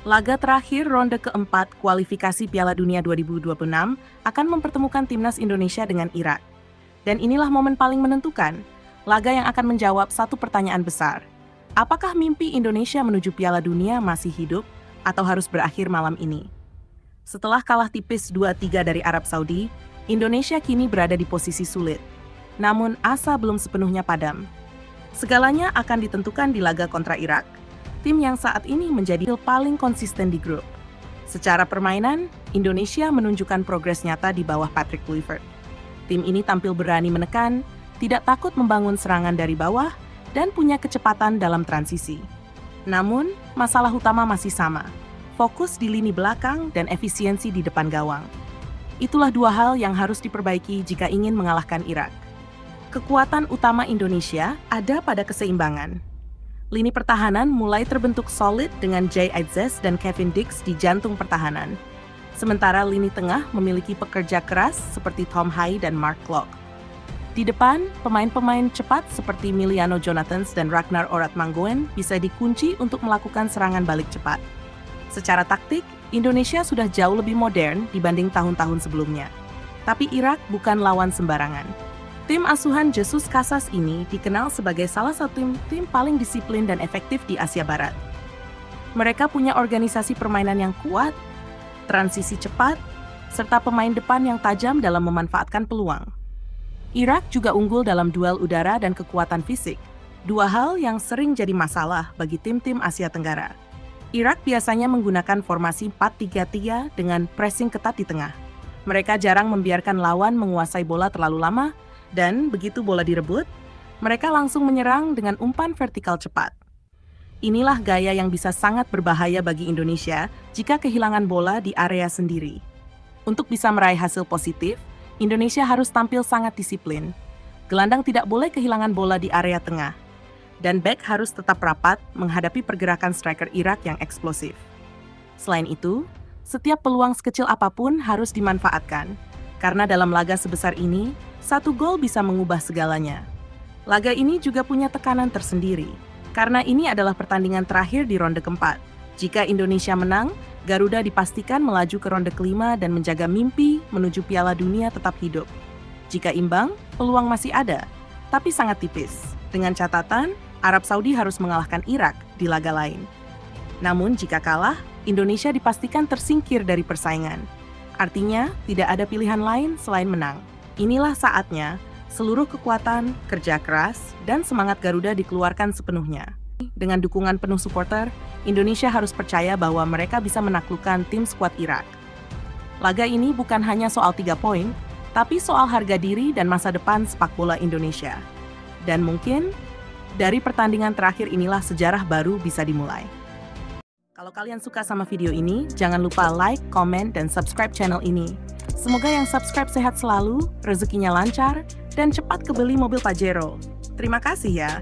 Laga terakhir ronde keempat kualifikasi Piala Dunia 2026 akan mempertemukan timnas Indonesia dengan Irak. Dan inilah momen paling menentukan, laga yang akan menjawab satu pertanyaan besar. Apakah mimpi Indonesia menuju Piala Dunia masih hidup atau harus berakhir malam ini? Setelah kalah tipis 2-3 dari Arab Saudi, Indonesia kini berada di posisi sulit. Namun asa belum sepenuhnya padam. Segalanya akan ditentukan di laga kontra Irak, tim yang saat ini menjadi paling konsisten di grup. Secara permainan, Indonesia menunjukkan progres nyata di bawah Patrick Kluivert. Tim ini tampil berani menekan, tidak takut membangun serangan dari bawah, dan punya kecepatan dalam transisi. Namun, masalah utama masih sama, fokus di lini belakang dan efisiensi di depan gawang. Itulah dua hal yang harus diperbaiki jika ingin mengalahkan Irak. Kekuatan utama Indonesia ada pada keseimbangan. Lini pertahanan mulai terbentuk solid dengan Jay Aizes dan Kevin Dix di jantung pertahanan. Sementara lini tengah memiliki pekerja keras seperti Tom Hai dan Mark Klok. Di depan, pemain-pemain cepat seperti Miliano Jonathans dan Ragnar Oratmangoen bisa dikunci untuk melakukan serangan balik cepat. Secara taktik, Indonesia sudah jauh lebih modern dibanding tahun-tahun sebelumnya. Tapi Irak bukan lawan sembarangan. Tim asuhan Jesus Casas ini dikenal sebagai salah satu tim paling disiplin dan efektif di Asia Barat. Mereka punya organisasi permainan yang kuat, transisi cepat, serta pemain depan yang tajam dalam memanfaatkan peluang. Irak juga unggul dalam duel udara dan kekuatan fisik, dua hal yang sering jadi masalah bagi tim-tim Asia Tenggara. Irak biasanya menggunakan formasi 4-3-3 dengan pressing ketat di tengah. Mereka jarang membiarkan lawan menguasai bola terlalu lama, dan begitu bola direbut, mereka langsung menyerang dengan umpan vertikal cepat. Inilah gaya yang bisa sangat berbahaya bagi Indonesia jika kehilangan bola di area sendiri. Untuk bisa meraih hasil positif, Indonesia harus tampil sangat disiplin. Gelandang tidak boleh kehilangan bola di area tengah. Dan bek harus tetap rapat menghadapi pergerakan striker Irak yang eksplosif. Selain itu, setiap peluang sekecil apapun harus dimanfaatkan. Karena dalam laga sebesar ini, satu gol bisa mengubah segalanya. Laga ini juga punya tekanan tersendiri, karena ini adalah pertandingan terakhir di ronde keempat. Jika Indonesia menang, Garuda dipastikan melaju ke ronde kelima dan menjaga mimpi menuju Piala Dunia tetap hidup. Jika imbang, peluang masih ada, tapi sangat tipis. Dengan catatan, Arab Saudi harus mengalahkan Irak di laga lain. Namun jika kalah, Indonesia dipastikan tersingkir dari persaingan. Artinya, tidak ada pilihan lain selain menang. Inilah saatnya, seluruh kekuatan, kerja keras, dan semangat Garuda dikeluarkan sepenuhnya. Dengan dukungan penuh supporter, Indonesia harus percaya bahwa mereka bisa menaklukkan tim skuad Irak. Laga ini bukan hanya soal 3 poin, tapi soal harga diri dan masa depan sepak bola Indonesia. Dan mungkin, dari pertandingan terakhir inilah sejarah baru bisa dimulai. Kalau kalian suka sama video ini, jangan lupa like, komen, dan subscribe channel ini. Semoga yang subscribe sehat selalu, rezekinya lancar, dan cepat kebeli mobil Pajero. Terima kasih ya.